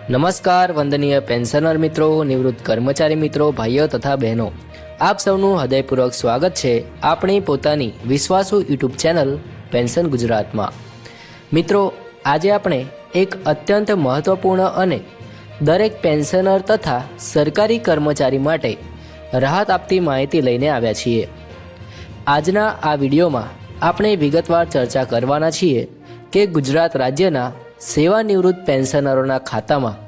નમસ્કાર વંદનીય પેન્શનર મિત્રો, નિવૃત્ત કર્મચારી મિત્રો, ભાઈઓ તથા બહેનો, આપ સૌનું હૃદયપૂર્વક સ્વાગત છે આપણી પોતાની વિશ્વાસુ યુટ્યુબ ચેનલ પેન્શન ગુજરાતમાં। મિત્રો, આજે આપણે એક અત્યંત મહત્વપૂર્ણ અને દરેક પેન્શનર તથા સરકારી કર્મચારી માટે રાહત આપતી માહિતી લઈને આવ્યા છીએ। આજના આ વિડીયોમાં આપણે વિગતવાર ચર્ચા કરવાના છીએ કે ગુજરાત રાજ્યના સેવાનિવૃત્ત પેન્શનરોના ખાતામાં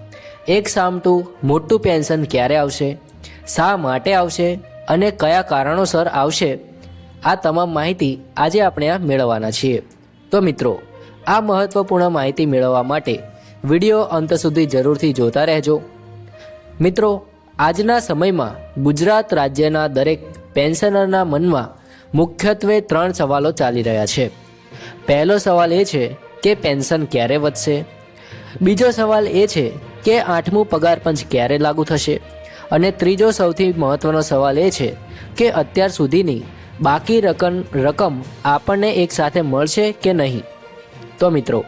એક સામટું મોટું પેન્શન ક્યારે આવશે, શા માટે આવશે અને કયા કારણોસર આવશે। આ તમામ માહિતી આજે આપણે મેળવવાના છીએ। તો મિત્રો, આ મહત્વપૂર્ણ માહિતી મેળવવા માટે વિડીયો અંત સુધી જરૂરથી જોતા રહેજો। મિત્રો, આજના સમયમાં ગુજરાત રાજ્યના દરેક પેન્શનરના મનમાં મુખ્યત્વે 3 સવાલો ચાલી રહ્યા છે। પહેલો સવાલ એ છે કે પેન્શન ક્યારે વધશે, બીજો સવાલ એ છે કે 8મું પગાર પંચ ક્યારે લાગુ થશે અને ત્રીજો સૌથી મહત્વનો સવાલ એ છે કે અત્યાર સુધીની બાકી રકમ આપણને એકસાથે મળશે કે નહીં। તો મિત્રો,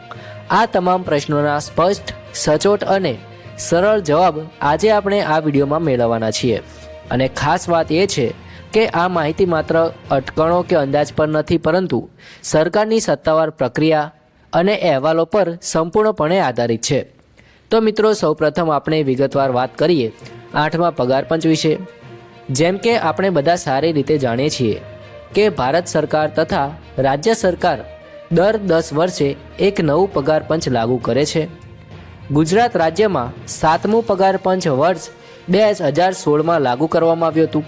આ તમામ પ્રશ્નોના સ્પષ્ટ, સચોટ અને સરળ જવાબ આજે આપણે આ વિડીયોમાં મેળવવાના છીએ। અને ખાસ વાત એ છે કે આ માહિતી માત્ર અટકણો કે અંદાજ પર નથી, પરંતુ સરકારની સત્તાવાર પ્રક્રિયા અને અહેવાલો પર સંપૂર્ણપણે આધારિત છે। તો મિત્રો, સૌપ્રથમ આપણે વિગતવાર વાત કરીએ 8મા પગાર પંચ વિશે। જેમ કે આપણે બધા સારી રીતે જાણીએ છીએ કે ભારત સરકાર તથા રાજ્ય સરકાર દર 10 વર્ષે એક નવું પગાર પંચ લાગુ કરે છે। ગુજરાત રાજ્યમાં 7મું પગાર પંચ વર્ષ 2016માં લાગુ કરવામાં આવ્યું હતું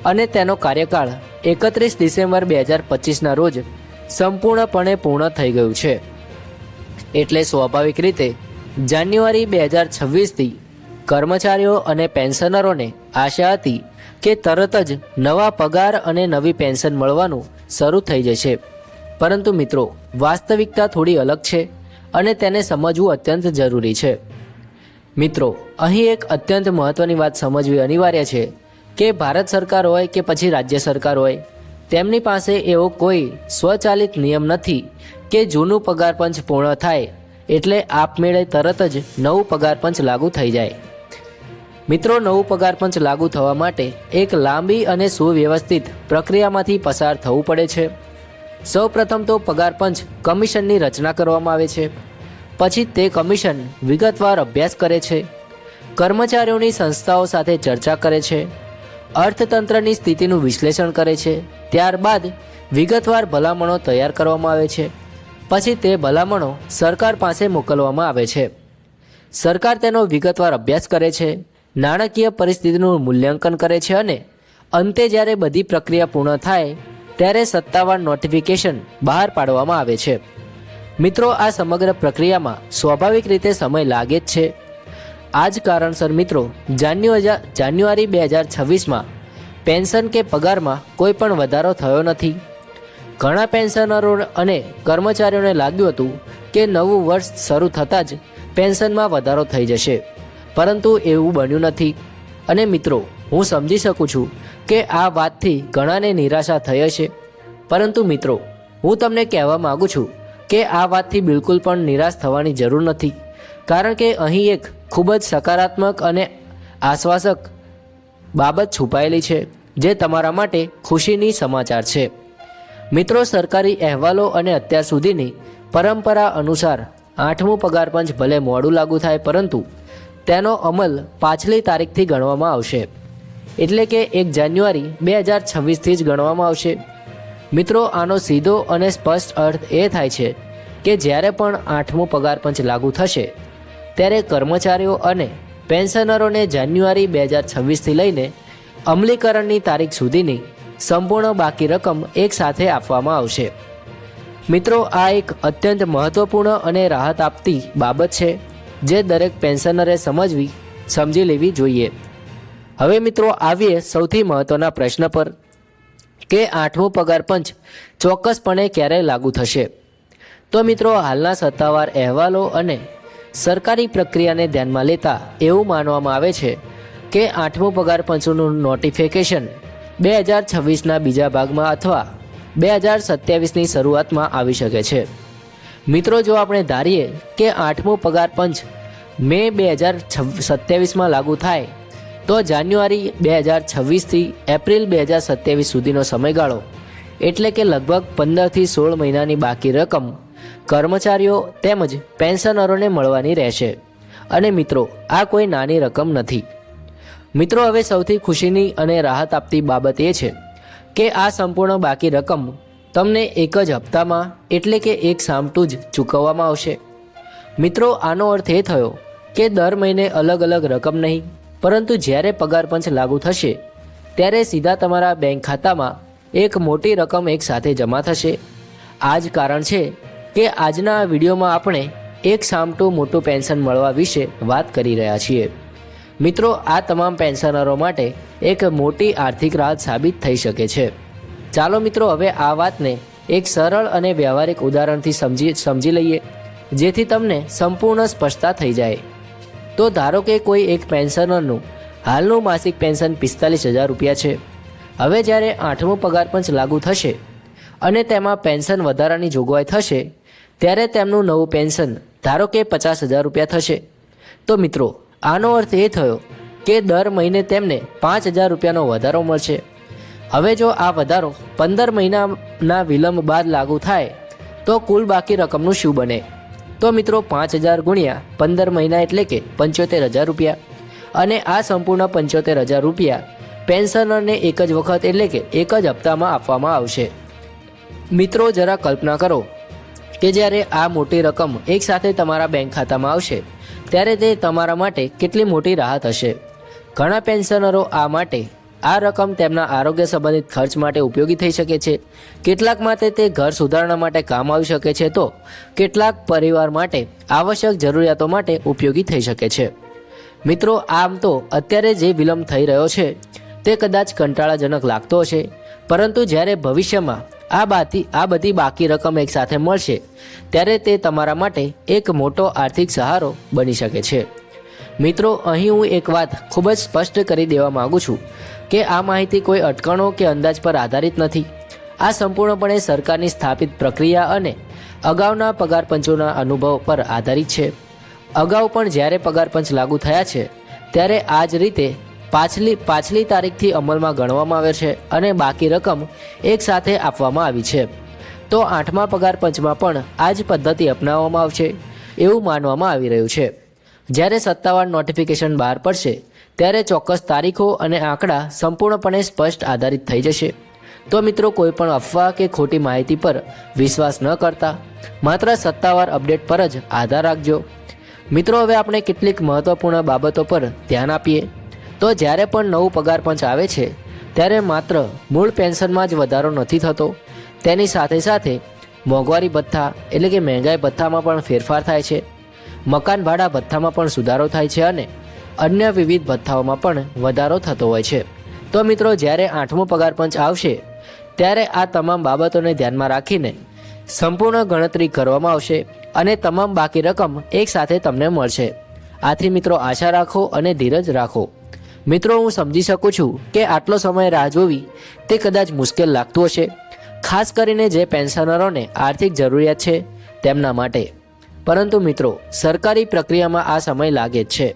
અને તેનો કાર્યકાળ 31 ડિસેમ્બર 2025ના રોજ સંપૂર્ણપણે પૂર્ણ થઈ ગયું છે। એટલે સ્વાભાવિક રીતે જાન્યુઆરી 2026થી કર્મચારીઓ અને પેન્શનરોને આશા હતી કે તરત જ નવા પગાર અને નવી પેન્શન મળવાનું શરૂ થઈ જશે, પરંતુ મિત્રો, વાસ્તવિકતા થોડી અલગ છે અને તેને સમજવું અત્યંત જરૂરી છે। મિત્રો, અહીં એક અત્યંત મહત્વની વાત સમજવી અનિવાર્ય છે કે ભારત સરકાર હોય કે પછી રાજ્ય સરકાર હોય, તેમની પાસે એવો કોઈ સ્વચાલિત નિયમ નથી કે જૂનું પગાર પંચ પૂર્ણ થાય એટલે આપમેળે તરત જ નવું પગાર પંચ લાગુ થઈ જાય। મિત્રો, નવું પગાર પંચ લાગુ થવા માટે એક લાંબી અને સુવ્યવસ્થિત પ્રક્રિયામાંથી પસાર થવું પડે છે। સૌ પ્રથમ તો પગાર પંચ કમિશનની રચના કરવામાં આવે છે। પછી તે કમિશન વિગતવાર અભ્યાસ કરે છે, કર્મચારીઓની સંસ્થાઓ સાથે ચર્ચા કરે છે, અર્થતંત્રની સ્થિતિનું વિશ્લેષણ કરે છે, ત્યારબાદ વિગતવાર ભલામણો તૈયાર કરવામાં આવે છે। પછી તે ભલામણો સરકાર પાસે મોકલવામાં આવે છે। સરકાર તેનો વિગતવાર અભ્યાસ કરે છે, નાણાકીય પરિસ્થિતિનું મૂલ્યાંકન કરે છે અને અંતે જ્યારે બધી પ્રક્રિયા પૂર્ણ થાય ત્યારે સત્તાવાર નોટિફિકેશન બહાર પાડવામાં આવે છે। મિત્રો, આ સમગ્ર પ્રક્રિયામાં સ્વાભાવિક રીતે સમય લાગે જ છે। આ જ કારણસર મિત્રો, જાન્યુઆરી 2026માં પેન્શન કે પગારમાં કોઈ પણ વધારો થયો નથી। ઘણા પેન્શનરો અને કર્મચારીઓને લાગ્યું હતું કે નવું વર્ષ શરૂ થતાં જ પેન્શનમાં વધારો થઈ જશે, પરંતુ એવું બન્યું નથી। અને મિત્રો, હું સમજી શકું છું કે આ વાતથી ઘણાને નિરાશા થઈ હશે, પરંતુ મિત્રો, હું તમને કહેવા માગું છું કે આ વાતથી બિલકુલ પણ નિરાશ થવાની જરૂર નથી, કારણ કે અહીં એક ખૂબ જ સકારાત્મક અને આશ્વાસક બાબત છુપાયેલી છે જે તમારા માટે ખુશીની સમાચાર છે। મિત્રો, સરકારી અહેવાલો અને અત્યાર સુધીની પરંપરા અનુસાર 8મું પગાર પંચ ભલે મોડું લાગુ થાય, પરંતુ તેનો અમલ પાછલી તારીખથી ગણવામાં આવશે, એટલે કે 1 જાન્યુઆરી 2026થી જ ગણવામાં આવશે। મિત્રો, આનો સીધો અને સ્પષ્ટ અર્થ એ થાય છે કે જ્યારે પણ 8મું પગાર પંચ લાગુ થશે ત્યારે કર્મચારીઓ અને પેન્શનરોને જાન્યુઆરી 2026થી લઈને અમલીકરણની તારીખ સુધીની સંપૂર્ણ બાકી રકમ એકસાથે આપવામાં આવશે। મિત્રો, આ એક અત્યંત મહત્વપૂર્ણ અને રાહત આપતી બાબત છે જે દરેક પેન્શનરે સમજી લેવી જોઈએ। હવે મિત્રો, આવીએ સૌથી મહત્વના પ્રશ્ન પર કે 8મું પગાર પંચ ચોક્કસપણે ક્યારે લાગુ થશે। તો મિત્રો, હાલના સત્તાવાર અહેવાલો અને સરકારી પ્રક્રિયાને ધ્યાનમાં લેતા એવું માનવામાં આવે છે કે 8મું પગાર પંચનું નોટિફિકેશન 2026ના બીજા ભાગમાં અથવા 2027ની શરૂઆતમાં આવી શકે છે। મિત્રો, જો આપણે ધારીએ કે 8મું પગાર પંચ મે 2027માં લાગુ થાય તો જાન્યુઆરી 2026થી એપ્રિલ 2027 સુધીનો સમયગાળો એટલે કે લગભગ 15થી 16 મહિનાની બાકી રકમ કર્મચારીઓ તેમજ પેન્શનરોને મળવાની રહેશે. અને મિત્રો, આ કોઈ નાની રકમ નથી. મિત્રો, હવે સૌથી ખુશીની અને રાહત આપતી બાબત એ છે કે આ સંપૂર્ણ બાકી રકમ તમને એક જ હપ્તામાં એટલે કે એક સામટું જ ચૂકવવામાં આવશે. મિત્રો, આનો અર્થ એ થયો કે દર મહિને અલગ અલગ રકમ નહીં, પરંતુ જ્યારે પગાર પંચ લાગુ થશે ત્યારે સીધા તમારા બેંક ખાતામાં એક મોટી રકમ એક સાથે જમા થશે. આ જ કારણ છે કે આજના આ વિડીયોમાં આપણે એક સામટું મોટું પેન્શન મળવા વિશે વાત કરી રહ્યા છીએ. મિત્રો, આ તમામ પેન્શનરો માટે એક મોટી આર્થિક રાહત સાબિત થઈ શકે છે. ચાલો મિત્રો, હવે આ વાતને એક સરળ અને વ્યવહારિક ઉદાહરણથી સમજી લઈએ, જેથી તમને સંપૂર્ણ સ્પષ્ટતા થઈ જાય. તો ધારો કે કોઈ એક પેન્શનરનું હાલનું માસિક પેન્શન 45,000 રૂપિયા છે. હવે જ્યારે 8મો પગાર પંચ લાગુ થશે અને તેમાં પેન્શન વધારાની જોગવાઈ થશે ત્યારે તેમનું નવું પેન્શન ધારો કે 50,000 રૂપિયા થશે. તો મિત્રો, આનો અર્થ એ થયો કે દર મહિને તેમને 5,000 રૂપિયાનો વધારો મળશે. હવે જો આ વધારો 15 મહિનાના વિલંબ બાદ લાગુ થાય તો કુલ બાકી રકમનું શું બને? તો મિત્રો, 5,000 ગુણ્યા 15 મહિના એટલે કે 75,000 રૂપિયા. અને આ સંપૂર્ણ 75,000 રૂપિયા પેન્શનરને એક જ વખત એટલે કે એક જ હપ્તામાં આપવામાં આવશે. મિત્રો, જરા કલ્પના કરો કે જ્યારે આ મોટી રકમ એકસાથે તમારા બેંક ખાતામાં આવશે ત્યારે તે તમારા માટે કેટલી મોટી રાહત હશે. ઘણા પેન્શનરો આ રકમ તેમના આરોગ્ય સંબંધિત ખર્ચ માટે ઉપયોગી થઈ શકે છે. કેટલાક માટે તે ઘર સુધારણા માટે કામ આવી શકે છે, તો કેટલાક પરિવાર માટે આવશ્યક જરૂરિયાતો માટે ઉપયોગી થઈ શકે છે. મિત્રો, આમ તો અત્યારે જે વિલંબ થઈ રહ્યો છે તે કદાચ કંટાળાજનક લાગતો હશે, પરંતુ જ્યારે ભવિષ્યમાં આ બધી બાકી રકમ એક સાથે મળશે ત્યારે તે તમારા માટે એક મોટો આર્થિક સહારો બની શકે છે. મિત્રો, અહીં હું એક વાત ખૂબ જ સ્પષ્ટ કરી દેવા માંગુ છું કે આ માહિતી કોઈ અટકણો કે અંદાજ પર આધારિત નથી. આ સંપૂર્ણપણે સરકારની સ્થાપિત પ્રક્રિયા અને અગાઉના પગાર પંચોના અનુભવ પર આધારિત છે. અગાઉ પણ જ્યારે પગાર પંચ લાગુ થયા છે ત્યારે આ જ રીતે પાછલી તારીખથી અમલમાં ગણવામાં આવે છે અને બાકી રકમ એક સાથે આપવામાં આવી છે. તો 8મા પગાર પંચમાં પણ આ જ પદ્ધતિ અપનાવવામાં આવશે એવું માનવામાં આવી રહ્યું છે. જ્યારે સત્તાવાર નોટિફિકેશન બહાર પડશે ત્યારે ચોક્કસ તારીખો અને આંકડા સંપૂર્ણપણે સ્પષ્ટ આધારિત થઈ જશે. તો મિત્રો, કોઈ પણ અફવા કે ખોટી માહિતી પર વિશ્વાસ ન કરતા માત્ર સત્તાવાર અપડેટ પર જ આધાર રાખજો. મિત્રો, હવે આપણે કેટલીક મહત્વપૂર્ણ બાબતો પર ધ્યાન આપીએ. તો જ્યારે પણ નવું પગાર પંચ આવે છે ત્યારે માત્ર મૂળ પેન્શનમાં જ વધારો નથી થતો, તેની સાથે સાથે મોંઘવારી ભથ્થા એટલે કે મહેંગાઈ ભથ્થામાં પણ ફેરફાર થાય છે. મકાન ભાડા ભથ્થામાં પણ સુધારો થાય છે અને અન્ય વિવિધ ભથ્થાઓમાં પણ વધારો થતો હોય છે. તો મિત્રો, જ્યારે 8મો પગાર પંચ આવશે ત્યારે આ તમામ બાબતોને ધ્યાનમાં રાખીને સંપૂર્ણ ગણતરી કરવામાં આવશે અને તમામ બાકી રકમ એક સાથે તમને મળશે. આથી મિત્રો, આશા રાખો અને ધીરજ રાખો. મિત્રો, હું સમજી શકું છું કે આટલો સમય રાહ જોવી તે કદાચ મુશ્કેલ લાગતું હશે, ખાસ કરીને જે પેન્શનરોને આર્થિક જરૂરિયાત છે તેમના માટે. પરંતુ મિત્રો, સરકારી પ્રક્રિયામાં આ સમય લાગે જ છે.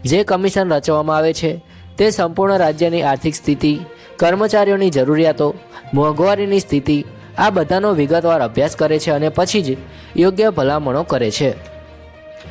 જે કમિશન રચવામાં આવે છે તે સંપૂર્ણ રાજ્યની આર્થિક સ્થિતિ, કર્મચારીઓની જરૂરિયાતો, મોંઘવારીની સ્થિતિ આ બધાનો વિગતવાર અભ્યાસ કરે છે અને પછી જ યોગ્ય ભલામણો કરે છે.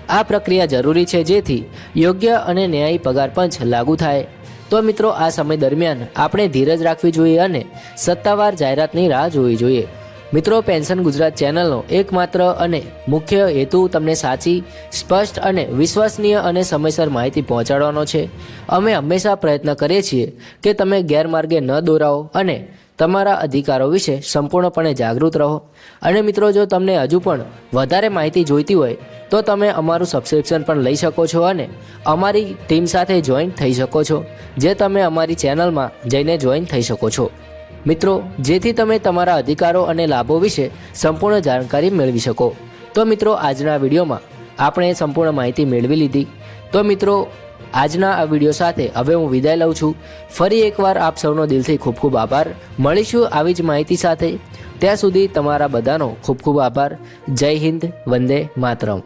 આ પ્રક્રિયા જરૂરી છે જેથી યોગ્ય અને ન્યાયી પગાર પંચ લાગુ થાય. તો મિત્રો, આ સમય દરમિયાન આપણે ધીરજ રાખવી જોઈએ અને સત્તાવાર જાહેરાતની રાહ જોવી જોઈએ. મિત્રો, પેન્શન ગુજરાત ચેનલનો એકમાત્ર અને મુખ્ય હેતુ તમને સાચી, સ્પષ્ટ અને વિશ્વસનીય અને સમયસર માહિતી પહોંચાડવાનો છે. અમે હંમેશા પ્રયત્ન કરીએ છીએ કે તમે ગેરમાર્ગે ન દોરાઓ અને તમારા અધિકારો વિશે સંપૂર્ણપણે જાગૃત રહો. અને મિત્રો, જો તમને હજુ પણ વધારે માહિતી જોઈતી હોય તો તમે અમારું સબસ્ક્રિપ્શન પણ લઈ શકો છો અને અમારી ટીમ સાથે જોઈન થઈ શકો છો, જે તમે અમારી ચેનલમાં જઈને જોઈન થઈ શકો છો. મિત્રો, જેથી તમે તમારા અધિકારો અને લાભો વિશે સંપૂર્ણ જાણકારી મેળવી શકો. તો મિત્રો, આજના વિડીયોમાં આપણે સંપૂર્ણ માહિતી મેળવી લીધી. તો મિત્રો, આજના આ વિડીયો સાથે હવે હું વિદાય લઉં છું. ફરી એકવાર આપ સૌનો દિલથી ખૂબ ખૂબ આભાર. મળીશું આવી જ માહિતી સાથે. ત્યાં સુધી તમારા બધાનો ખૂબ ખૂબ આભાર. જય હિન્દ, વંદે માતરમ.